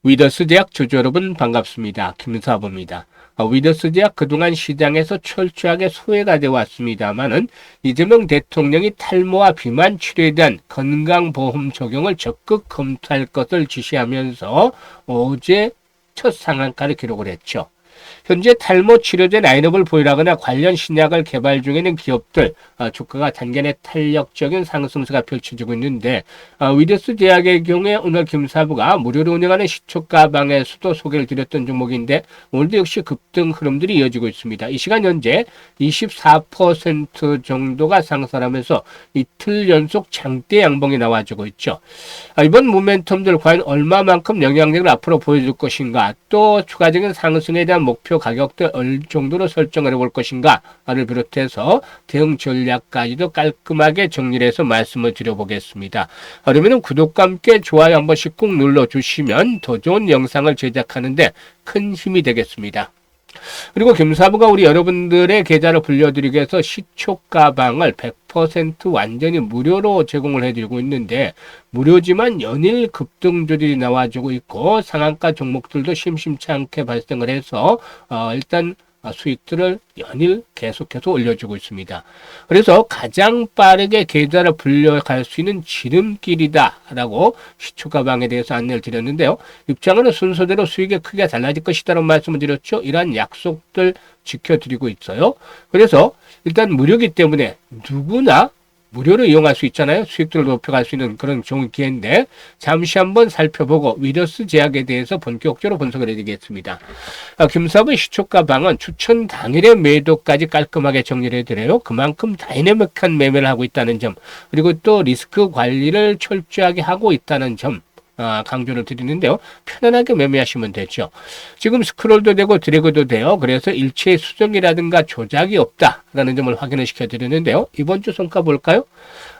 위더스 제약 주주 여러분 반갑습니다. 김사부입니다. 위더스 제약 그동안 시장에서 철저하게 소외가 되어 왔습니다만은 이재명 대통령이 탈모와 비만 치료에 대한 건강보험 적용을 적극 검토할 것을 지시하면서 어제 첫 상한가를 기록을 했죠. 현재 탈모 치료제 라인업을 보유하거나 관련 신약을 개발 중에 있는 기업들 주가가 단기 탄력적인 상승세가 펼쳐지고 있는데 위더스 제약의 경우에 오늘 김사부가 무료로 운영하는 시초가방에서도 소개를 드렸던 종목인데 오늘도 역시 급등 흐름들이 이어지고 있습니다. 이 시간 현재 24% 정도가 상승하면서 이틀 연속 장대 양봉이 나와주고 있죠. 이번 모멘텀들 과연 얼마만큼 영향력을 앞으로 보여줄 것인가, 또 추가적인 상승에 대한 목표 가격대 어느 정도로 설정을 해볼 것인가를 비롯해서 대응 전략까지도 깔끔하게 정리를 해서 말씀을 드려보겠습니다. 그러면 구독과 함께 좋아요 한 번씩 꾹 눌러주시면 더 좋은 영상을 제작하는데 큰 힘이 되겠습니다. 그리고 김사부가 우리 여러분들의 계좌를 불려드리기 위해서 시초가방을 100% 완전히 무료로 제공을 해드리고 있는데, 무료지만 연일 급등주들이 나와주고 있고 상한가 종목들도 심심치 않게 발생을 해서 일단 수익들을 연일 계속해서 올려주고 있습니다. 그래서 가장 빠르게 계좌를 불려갈 수 있는 지름길이다라고 시초가방에 대해서 안내를 드렸는데요. 입장은 순서대로 수익의 크기가 달라질 것이다라는 말씀을 드렸죠. 이러한 약속들 지켜드리고 있어요. 그래서 일단 무료이기 때문에 누구나 무료로 이용할 수 있잖아요. 수익들을 높여갈 수 있는 그런 좋은 기회인데, 잠시 한번 살펴보고 위더스 제약에 대해서 본격적으로 분석을 해드리겠습니다. 김사부의 시초가방은 추천 당일의 매도까지 깔끔하게 정리를 해드려요. 그만큼 다이내믹한 매매를 하고 있다는 점, 그리고 또 리스크 관리를 철저하게 하고 있다는 점 강조를 드리는데요. 편안하게 매매하시면 되죠. 지금 스크롤도 되고 드래그도 돼요. 그래서 일체의 수정이라든가 조작이 없다라는 점을 확인을 시켜드리는데요. 이번 주 성과 볼까요?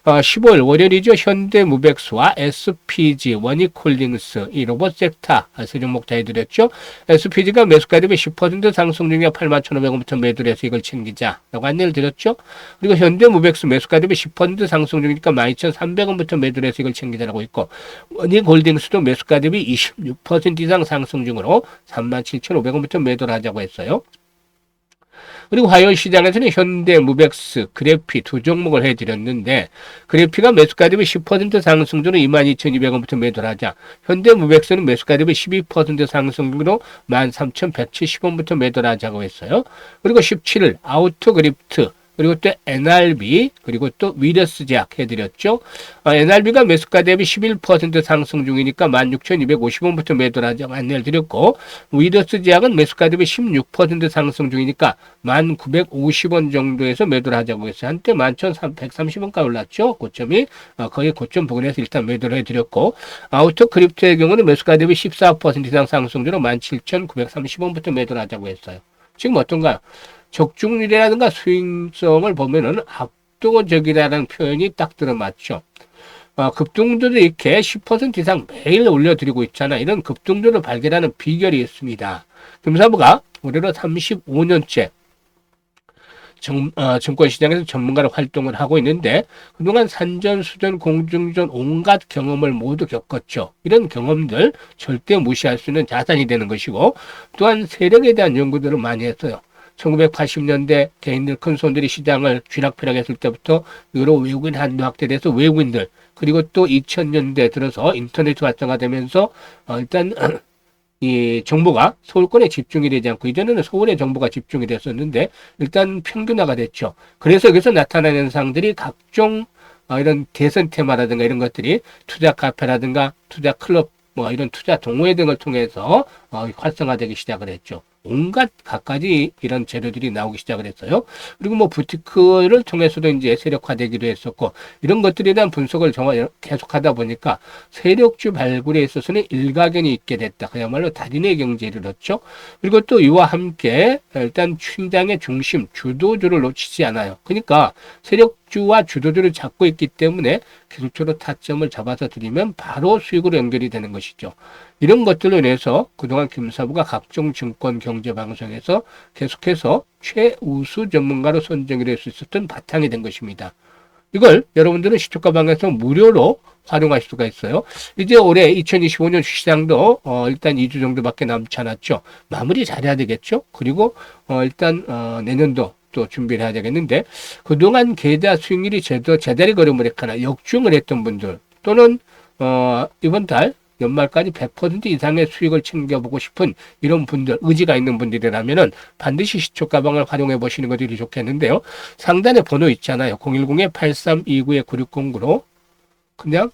15일 월요일이죠. 현대무백스와 SPG, 원익홀딩스, 이 로봇 섹터 세 종목 다 해드렸죠. SPG가 매수가 대비 10% 상승 중에 81,500원부터 매도를 해서 이걸 챙기자라고 안내를 드렸죠. 그리고 현대무백스 매수가 대비 10% 상승 중이니까 12,300원부터 매도를 해서 이걸 챙기자라고 있고, 원익홀딩스도 매수가 대비 26% 이상 상승 중으로 37,500원부터 매도를 하자고 했어요. 그리고 화요일 시장에서는 현대무백스, 그래피 두 종목을 해드렸는데, 그래피가 매수가 대비 10% 상승 중으로 22,200원부터 매도를 하자, 현대무백스는 매수가 대비 12% 상승 중으로 13,170원부터 매도를 하자고 했어요. 그리고 17일 아우토그립트, 그리고 또 NRB, 그리고 또 위더스 제약 해드렸죠. NRB가 매수가 대비 11% 상승 중이니까 16,250원부터 매도를 하자고 안내를 드렸고, 위더스 제약은 매수가 대비 16% 상승 중이니까 1,950원 정도에서 매도를 하자고 했어요. 한때 11,130원까지 올랐죠. 고점이 거의 고점 부근에서 일단 매도를 해드렸고, 아우터 크립토의 경우는 매수가 대비 14% 이상 상승 중으로 17,930원부터 매도를 하자고 했어요. 지금 어떤가요? 적중률이라든가 수익성을 보면은 압도적이라는 표현이 딱 들어맞죠. 급등주도 이렇게 10% 이상 매일 올려드리고 있잖아. 이런 급등주를 발견하는 비결이 있습니다. 김사부가 올해로 35년째 증권시장에서 전문가로 활동을 하고 있는데, 그동안 산전수전 공중전 온갖 경험을 모두 겪었죠. 이런 경험들 절대 무시할 수 있는 자산이 되는 것이고, 또한 세력에 대한 연구들을 많이 했어요. 1980년대 개인들, 큰 손들이 시장을 쥐락펴락했을 때부터 여러 외국인 한도 확대돼서 외국인들, 그리고 또 2000년대 들어서 인터넷 활성화되면서 일단 이 정보가 서울권에 집중이 되지 않고, 이전에는 서울에 정보가 집중이 됐었는데 일단 평균화가 됐죠. 그래서 여기서 나타나는 현상들이 각종 이런 대선 테마라든가 이런 것들이 투자 카페라든가 투자 클럽, 이런 투자 동호회 등을 통해서 활성화되기 시작을 했죠. 온갖 갖가지 이런 재료들이 나오기 시작을 했어요. 그리고 부티크를 통해서도 이제 세력화되기도 했었고, 이런 것들에 대한 분석을 계속하다 보니까 세력주 발굴에 있어서는 일가견이 있게 됐다. 그야말로 달인의 경지에 이르렀죠. 그리고 또 이와 함께 일단 시장의 중심, 주도주를 놓치지 않아요. 그러니까 세력주와 주도주를 잡고 있기 때문에 기술적으로 타점을 잡아서 드리면 바로 수익으로 연결이 되는 것이죠. 이런 것들로 인해서 그동안 김사부가 각종 증권 경제 방송에서 계속해서 최우수 전문가로 선정이 될 수 있었던 바탕이 된 것입니다. 이걸 여러분들은 시초가방에서 무료로 활용할 수가 있어요. 이제 올해 2025년 시장도 일단 2주 정도밖에 남지 않았죠. 마무리 잘해야 되겠죠. 그리고 일단 내년도 또 준비를 해야 되겠는데, 그동안 계좌 수익률이 제자리 걸음을 했거나 역중을 했던 분들, 또는 이번 달 연말까지 100% 이상의 수익을 챙겨보고 싶은 이런 분들, 의지가 있는 분들이라면은 반드시 시초 가방을 활용해 보시는 것들이 좋겠는데요. 상단에 번호 있잖아요. 010-8329-9609로 그냥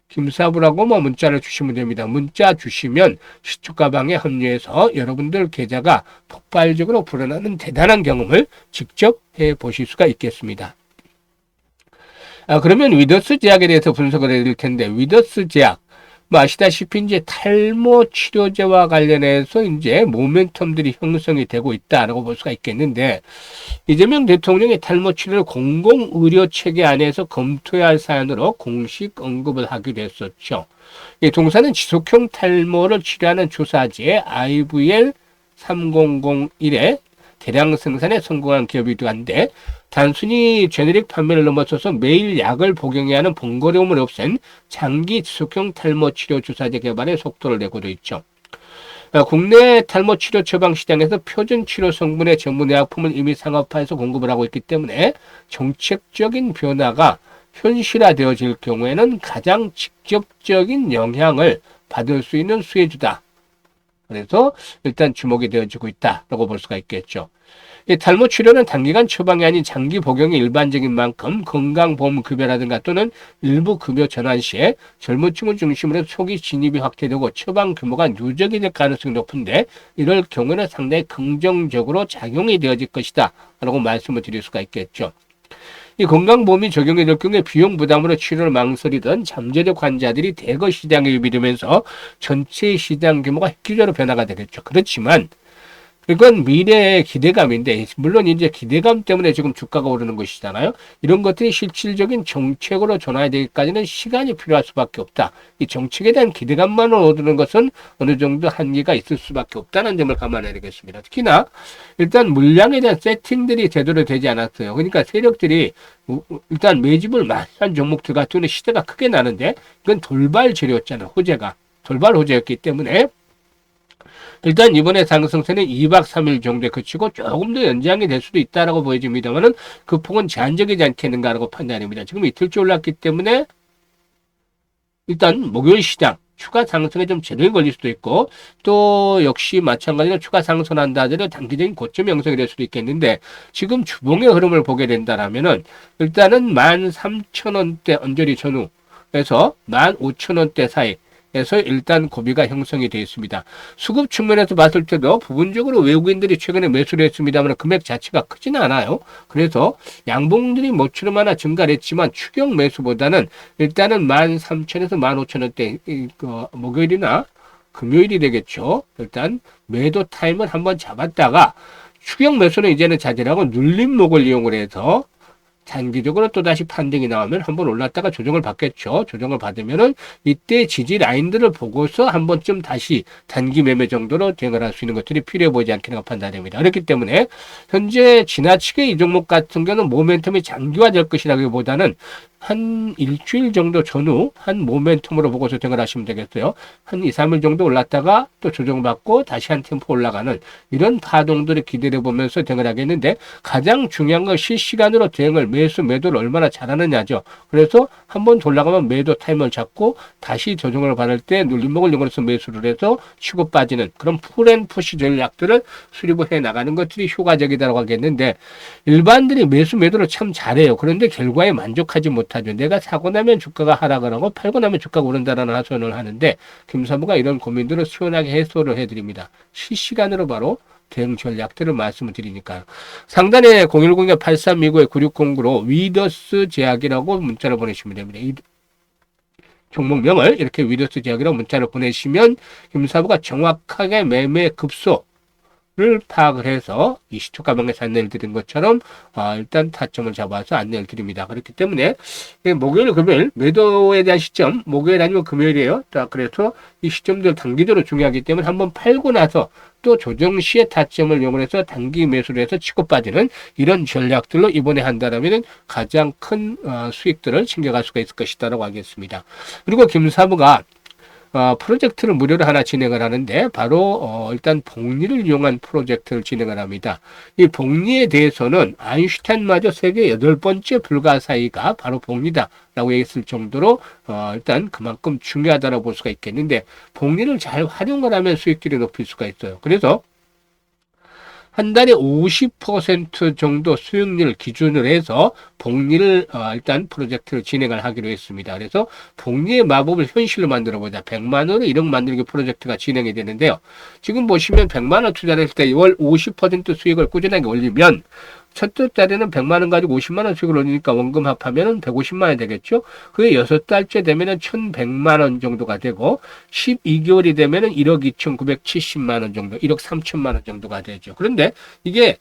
김사부라고 문자를 주시면 됩니다. 문자 주시면 시초 가방에 합류해서 여러분들 계좌가 폭발적으로 불어나는 대단한 경험을 직접 해 보실 수가 있겠습니다. 그러면 위더스 제약에 대해서 분석을 해드릴 텐데, 위더스 제약, 아시다시피 이제 탈모 치료제와 관련해서 이제 모멘텀들이 형성이 되고 있다라고 볼 수가 있겠는데, 이재명 대통령이 탈모 치료를 공공의료 체계 안에서 검토해야 할 사안으로 공식 언급을 하기로 했었죠. 이 동사는 지속형 탈모를 치료하는 주사제 IVL 3001의 대량 생산에 성공한 기업이기도 한데, 단순히 제네릭 판매를 넘어서서 매일 약을 복용해야 하는 번거로움을 없앤 장기 지속형 탈모 치료 주사제 개발에 속도를 내고도 있죠. 국내 탈모 치료 처방 시장에서 표준 치료 성분의 전문 의약품을 이미 상업화해서 공급을 하고 있기 때문에 정책적인 변화가 현실화되어질 경우에는 가장 직접적인 영향을 받을 수 있는 수혜주다. 그래서 일단 주목이 되어지고 있다라고 볼 수가 있겠죠. 이 탈모 치료는 단기간 처방이 아닌 장기 복용이 일반적인 만큼 건강보험급여라든가 또는 일부 급여 전환 시에 젊은 층을 중심으로 해서 초기 진입이 확대되고 처방 규모가 누적이 될 가능성이 높은데, 이럴 경우는 상당히 긍정적으로 작용이 되어질 것이다 라고 말씀을 드릴 수가 있겠죠. 이 건강보험이 적용이 될 경우에 비용 부담으로 치료를 망설이던 잠재적 환자들이 대거 시장에 유입되면서 전체 시장 규모가 획기적으로 변화가 되겠죠. 그렇지만 이건 미래의 기대감인데, 물론 이제 기대감 때문에 지금 주가가 오르는 것이잖아요. 이런 것들이 실질적인 정책으로 전환되기까지는 시간이 필요할 수밖에 없다. 이 정책에 대한 기대감만 얻는 것은 어느 정도 한계가 있을 수밖에 없다는 점을 감안해야 되겠습니다. 특히나 일단 물량에 대한 세팅들이 제대로 되지 않았어요. 그러니까 세력들이 일단 매집을 많이 한 종목들 같은 경우는 시대가 크게 나는데, 이건 돌발 재료였잖아요. 호재가 돌발 호재였기 때문에 일단 이번에 상승세는 2박 3일 정도에 그치고 조금 더 연장이 될 수도 있다라고 보여집니다만은 그 폭은 제한적이지 않겠는가라고 판단합니다. 지금 이틀째 올랐기 때문에 일단 목요일 시장 추가 상승에 좀 제동이 걸릴 수도 있고, 또 역시 마찬가지로 추가 상승한다 하더라도 단기적인 고점 형성이 될 수도 있겠는데, 지금 주봉의 흐름을 보게 된다라면은 일단은 13,000원대 언저리 전후에서 15,000원대 사이 에서 일단 고비가 형성이 되어 있습니다. 수급 측면에서 봤을 때도 부분적으로 외국인들이 최근에 매수를 했습니다만 금액 자체가 크지는 않아요. 그래서 양봉들이 모처럼 하나 증가를 했지만 추격 매수보다는 일단은 13,000에서 15,000원대 목요일이나 금요일이 되겠죠. 일단 매도 타임을 한번 잡았다가 추격 매수는 이제는 자제하고 눌림목을 이용을 해서 단기적으로 또다시 판정이 나오면 한번 올랐다가 조정을 받겠죠. 조정을 받으면은 이때 지지 라인들을 보고서 한 번쯤 다시 단기 매매 정도로 대응을 할 수 있는 것들이 필요해 보이지 않겠는가 판단됩니다. 그렇기 때문에 현재 지나치게 이 종목 같은 경우는 모멘텀이 장기화될 것이라기보다는 한 일주일 정도 전후 한 모멘텀으로 보고서 대응을 하시면 되겠어요. 한 2, 3일 정도 올랐다가 또 조정받고 다시 한 템포 올라가는 이런 파동들을 기대해 보면서 대응을 하겠는데, 가장 중요한 건 실시간으로 대응을 매도를 얼마나 잘하느냐죠. 그래서 한번 올라가면 매도 타임을 잡고 다시 조정을 받을 때 눌림목을 이용해서 매수를 해서 치고 빠지는 그런 풀앤푸시 전략들을 수립을 해 나가는 것들이 효과적이다라고 하겠는데, 일반들이 매도를 참 잘해요. 그런데 결과에 만족하지 못하죠. 내가 사고 나면 주가가 하락을 하고 팔고 나면 주가가 오른다라는 하소연을 하는데, 김사부가 이런 고민들을 시원하게 해소를 해드립니다. 실시간으로 바로 대응 전략들을 말씀을 드리니까요. 상단에 010-8329-9609로 위더스 제약이라고 문자를 보내시면 됩니다. 이 종목명을 이렇게 위더스 제약이라고 문자를 보내시면 김사부가 정확하게 매매 급소 를 파악을 해서 이 시초 가방에서 안내를 드린 것처럼 일단 타점을 잡아서 안내를 드립니다. 그렇기 때문에 목요일, 금요일 매도에 대한 시점 목요일 아니면 금요일이에요. 자, 그래서 이 시점들 단기적으로 중요하기 때문에 한번 팔고 나서 또 조정 시에 타점을 이용해서 단기 매수를 해서 치고 빠지는 이런 전략들로 이번에 한다면 가장 큰 수익들을 챙겨갈 수가 있을 것이다라고 하겠습니다. 그리고 김사부가 프로젝트를 무료로 하나 진행을 하는데 바로 일단 복리를 이용한 프로젝트를 진행을 합니다. 이 복리에 대해서는 아인슈타인마저 세계 8번째 불가사의가 바로 복리다라고 얘기했을 정도로 일단 그만큼 중요하다고 볼 수가 있겠는데 복리를 잘 활용을 하면 수익률이 높일 수가 있어요. 그래서 한 달에 50% 정도 수익률 기준으로 해서 복리를 일단 프로젝트를 진행을 하기로 했습니다. 그래서 복리의 마법을 현실로 만들어보자. 100만 원의 1억 만들기 프로젝트가 진행이 되는데요. 지금 보시면 100만 원 투자를 했을 때 월 50% 수익을 꾸준하게 올리면 첫 달에는 100만 원 가지고 50만 원 수익을 올리니까 원금 합하면은 150만 원이 되겠죠. 그게 6달째 되면은 1,100만 원 정도가 되고 12개월이 되면은 1억 2,970만 원 정도, 1억 3천만 원 정도가 되죠. 그런데 이게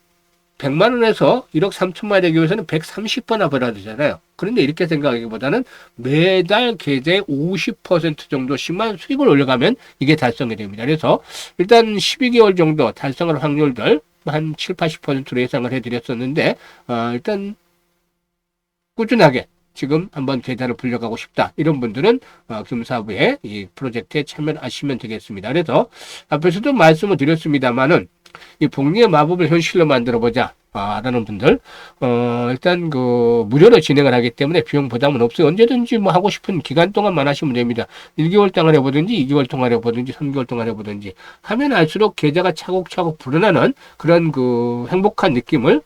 100만 원에서 1억 3천만 원 되기 위해서는 130번나 벌어야 되잖아요. 그런데 이렇게 생각하기보다는 매달 계좌에 50% 정도씩만 수익을 올려가면 이게 달성이 됩니다. 그래서 일단 12개월 정도 달성할 확률들 한 7, 80%로 예상을 해드렸었는데 일단 꾸준하게 지금 한번 계좌를 불려가고 싶다. 이런 분들은 금사부의 이 프로젝트에 참여하시면 되겠습니다. 그래서 앞에서도 말씀을 드렸습니다만은 이 복리의 마법을 현실로 만들어보자. 라는 분들, 일단 무료로 진행을 하기 때문에 비용 부담은 없어요. 언제든지 뭐 하고 싶은 기간 동안만 하시면 됩니다. 1개월 동안 해보든지, 2개월 동안 해보든지, 3개월 동안 해보든지, 하면 할수록 계좌가 차곡차곡 불어나는 그런 행복한 느낌을,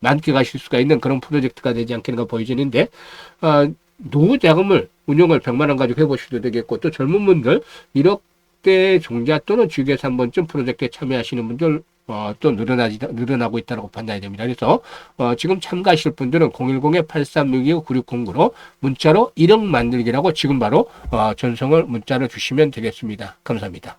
만끽하실 수가 있는 그런 프로젝트가 되지 않겠는가 보여지는데, 노후 자금을 운용을 100만 원 가지고 해보셔도 되겠고, 또 젊은 분들, 1억대 종자 또는 주식에서 한 번쯤 프로젝트에 참여하시는 분들, 또 늘어나고 있다고 판단이 됩니다. 그래서, 지금 참가하실 분들은 010-8362-9609로 문자로 1억 만들기라고 지금 바로, 전송을 문자로 주시면 되겠습니다. 감사합니다.